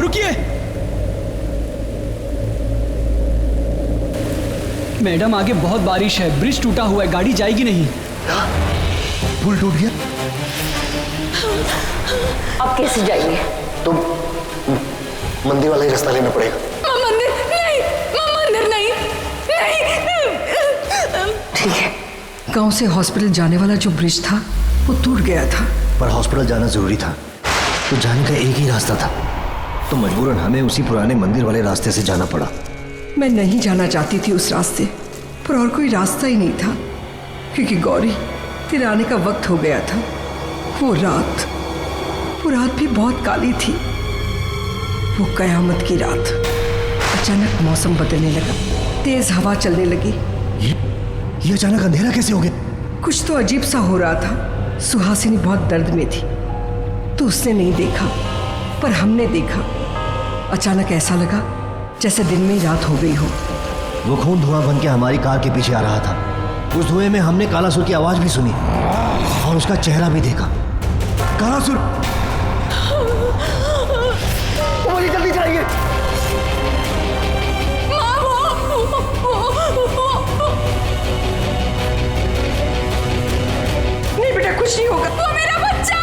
रुकिए। मैडम आगे बहुत बारिश है, ब्रिज टूटा हुआ है, गाड़ी जाएगी नहीं। पुल टूट गया? अब कैसे जाएंगे? तो मंदिर वाला ही रास्ता लेना पड़ेगा। मंदिर नहीं, मंदिर नहीं, नहीं। ठीक है, गांव से हॉस्पिटल जाने वाला जो ब्रिज था वो टूट गया था, पर हॉस्पिटल जाना जरूरी था, तो जाने का एक ही रास्ता था, तो मजबूरन हमें उसी पुराने मंदिर वाले रास्ते से जाना पड़ा। मैं नहीं जाना चाहती थी उस रास्ते पर, और कोई रास्ता ही नहीं था, क्योंकि गौरी तेरे आने का वक्त हो गया था। वो रात भी बहुत काली थी, वो कयामत की रात। अचानक मौसम बदलने लगा, तेज हवा चलने लगी। ये अचानक अंधेरा कैसे हो गया? कुछ तो अजीब सा हो रहा था। सुहासिनी बहुत दर्द में थी, तो उसने नहीं देखा, पर हमने देखा। अचानक ऐसा लगा जैसे दिन में रात हो गई हो। वो खून धुआं बन के हमारी कार के पीछे आ रहा था। उस धुएं में हमने कालासुर की आवाज भी सुनी और उसका चेहरा भी देखा। कालासुर! जल्दी जाइए। नहीं बेटा, कुछ नहीं होगा। वो मेरा बच्चा,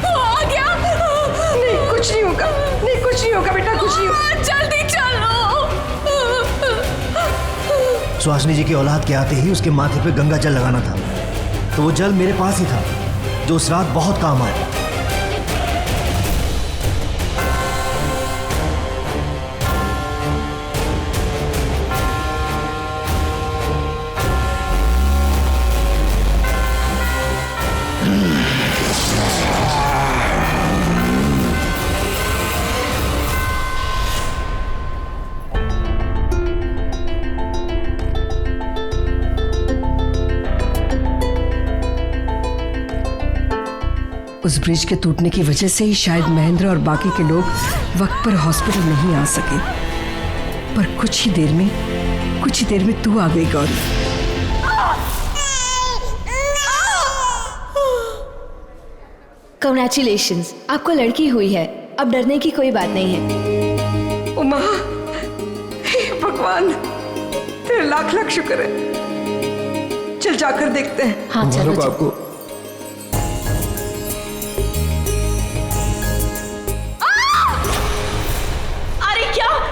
वो आ गया। नहीं, कुछ नहीं होगा। नहीं, कुछ नहीं होगा बेटा, कुछ नहीं होगा। जल्दी चलो। सुहासिनी जी की औलाद के आते ही उसके माथे पे गंगा जल लगाना था, तो वो जल मेरे पास ही था, जो उस रात बहुत काम आया। उस ब्रिज के टूटने की वजह से ही शायद महेंद्र और बाकी के लोग वक्त पर हॉस्पिटल नहीं आ सके, पर कुछ ही देर में तू आ गई गौरी। कांग्रेचुलेशंस, आपको लड़की हुई है, अब डरने की कोई बात नहीं है। उमा, हे भगवान, तेरे लाख लाख शुक्र है। चल जाकर देखते हैं। हाँ चलो, चलो। आपको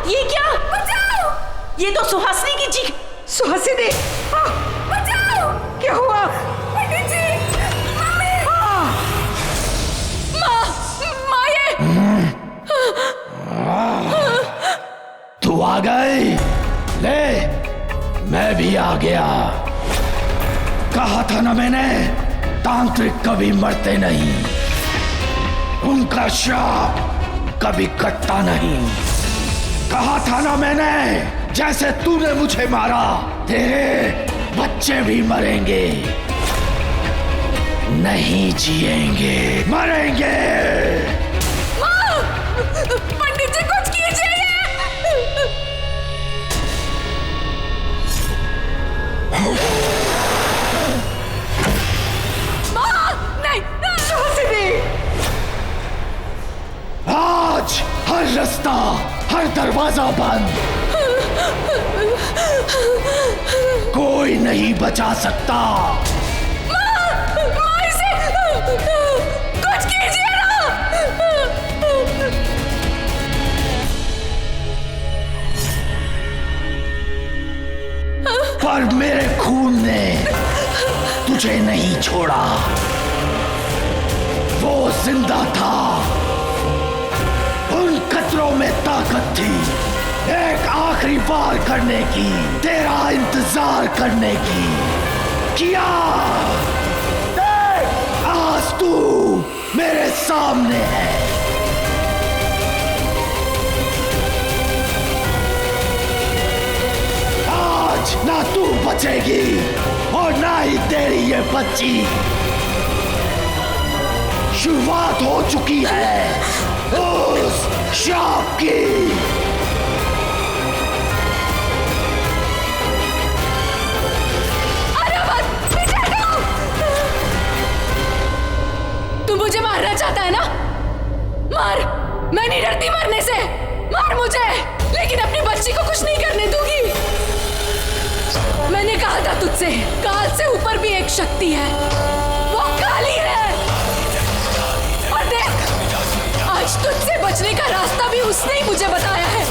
ये क्या? बचाओ! ये तो सुहासिनी की चीख। सुहासिनी! बचाओ! क्या हुआ? पंडित जी! मम्मी! माँ ये! तू आ गई? ले, मैं भी आ गया। कहा था ना मैंने, तांत्रिक कभी मरते नहीं, उनका श्राप कभी कटता नहीं। कहा था ना मैंने, जैसे तूने मुझे मारा, तेरे बच्चे भी मरेंगे, नहीं जिएंगे, मरेंगे। माँ! पंडित जी कुछ कीजिए। माँ! नहीं! सुहासिनी! आज हर रास्ता, हर दरवाजा बंद, कोई नहीं बचा सकता। माँ इसे कुछ कीजिए ना। पर मेरे खून ने तुझे नहीं छोड़ा, वो जिंदा था, उन कतरों में ताकत थी, एक आखिरी बार करने की, तेरा इंतजार करने की। किया, देख आज तू मेरे सामने है। आज ना तू बचेगी और ना ही तेरी ये बच्ची। शुरुआत हो चुकी है उस श्राप की। तू मुझे मारना चाहता है ना? मार, मैं नहीं डरती मरने से। मार मुझे, लेकिन अपनी बच्ची को कुछ नहीं करने दूंगी। मैंने कहा था तुझसे, काल से ऊपर भी एक शक्ति है, वो काली है। और देख, आज तुझसे बचने का रास्ता भी उसने ही मुझे बताया है।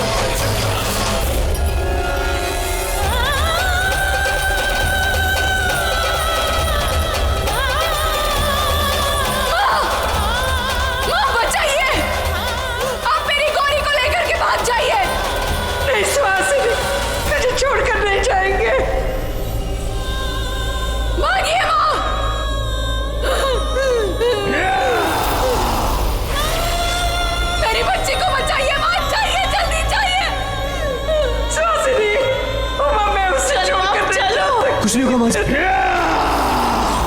माँ बचाइए, आप मेरी गौरी को लेकर के भाग जाइए। नहीं सुहासिनी, तुझे छोड़कर नहीं जाएंगे। भागिए माँ। मेरी बच्ची को बचाइए माँ, चाहिए, जल्दी चाहिए। सुहासिनी, उमा मैं उसे छोड़कर नहीं जा सकती। कुछ नहीं होगा माँ जी।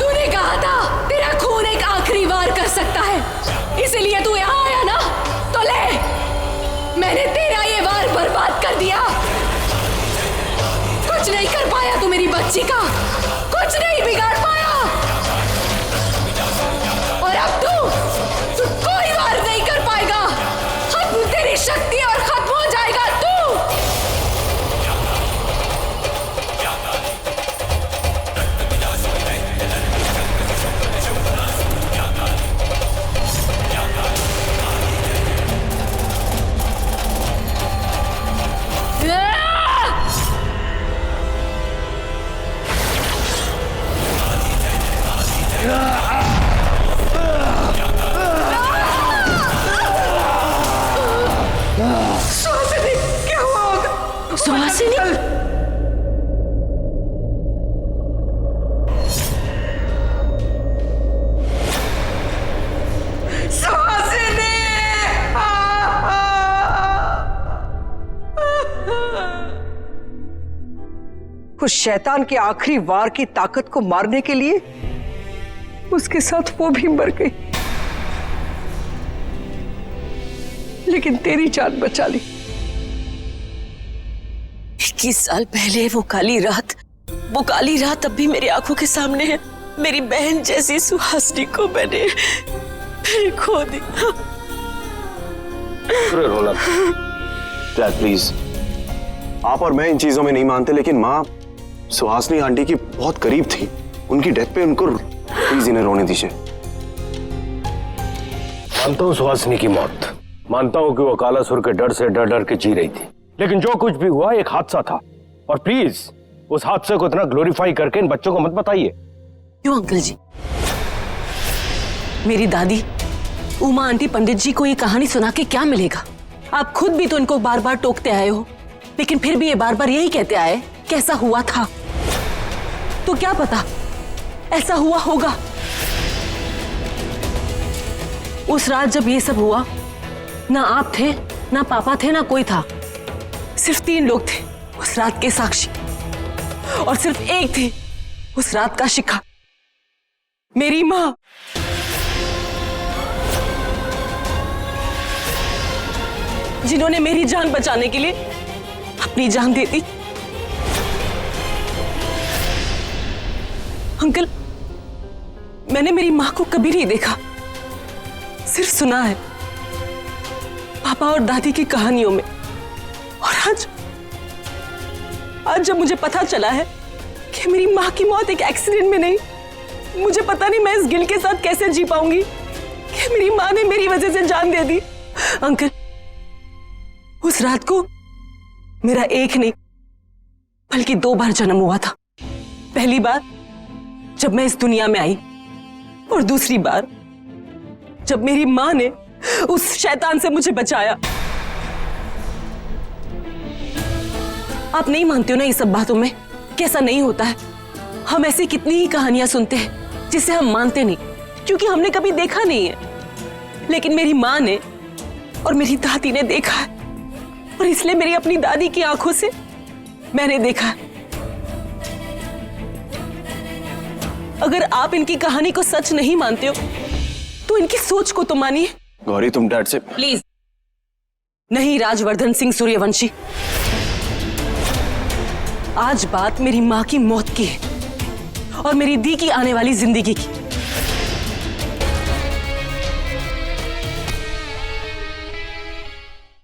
तूने कहा था तेरा खून एक आखिरी वार कर सकता है, इसीलिए तू यहाँ आया ना। तो ले, मैंने तेरा ये वार बर्बाद कर दिया। कुछ नहीं कर पाया तू मेरी बच्ची का, कुछ नहीं बिगाड़ पाया। और अब तू कोई वार नहीं कर पाएगा। खत्म तेरी शक्ति और खत्म हो जाएगा तू। सुहासिनी, क्या हुआ होगा? सुहासिनी, सुहासिनी! उस शैतान के आखिरी वार की ताकत को मारने के लिए उसके साथ वो भी मर गई, लेकिन तेरी जान बचा ली। 21 साल पहले वो काली रात अब भी मेरी आंखों के सामने है। मेरी बहन जैसी सुहासिनी को मैंने खो दिया। रोना डैड प्लीज, आप और मैं इन चीजों में नहीं मानते, लेकिन माँ सुहासिनी आंटी की बहुत करीब थी। उनकी डेथ पे उनको प्लीज इन्हें रोने दीजिए। मानता हूँ सुहासिनी की मौत, मानता हूँ कि वो कालासुर के डर से डर के जी रही थी, लेकिन जो कुछ भी हुआ एक हादसा था। और प्लीज उस हादसे को इतना ग्लोरीफाई करके इन बच्चों को मत बताइए। क्यों अंकल जी? मेरी दादी उमा आंटी पंडित जी को ये कहानी सुना के क्या मिलेगा? आप खुद भी तो इनको बार बार टोकते आए हो, लेकिन फिर भी ये बार बार यही कहते आए कैसा हुआ था। तो क्या पता ऐसा हुआ होगा। उस रात जब ये सब हुआ, ना आप थे, ना पापा थे, ना कोई था। सिर्फ 3 लोग थे उस रात के साक्षी, और सिर्फ एक थी उस रात का शिकार, मेरी माँ। जिन्होंने मेरी जान बचाने के लिए अपनी जान दे दी। अंकल, मैंने मेरी माँ को कभी नहीं देखा, सिर्फ सुना है पापा और दादी की कहानियों में। और आज जब मुझे पता चला है कि मेरी माँ की मौत एक एक्सीडेंट में नहीं, मुझे पता नहीं मैं इस गिल्ट के साथ कैसे जी पाऊंगी कि मेरी माँ ने मेरी वजह से जान दे दी। अंकल, उस रात को मेरा एक नहीं बल्कि 2 बार जन्म हुआ था। पहली बार जब मैं इस दुनिया में आई, और दूसरी बार जब मेरी माँ ने उस शैतान से मुझे बचाया। आप नहीं मानते हो ना ये सब बातों में, कैसा नहीं होता है। हम ऐसी कितनी ही कहानियां सुनते हैं जिसे हम मानते नहीं, क्योंकि हमने कभी देखा नहीं है। लेकिन मेरी माँ ने और मेरी दादी ने देखा है, और इसलिए मेरी अपनी दादी की आंखों से मैंने देखा है। अगर आप इनकी कहानी को सच नहीं मानते हो तो इनकी सोच को तो मानिए। गौरी, तुम डैड से प्लीज नहीं। राजवर्धन सिंह सूर्यवंशी, आज बात मेरी माँ की मौत की है और मेरी दी की आने वाली जिंदगी की।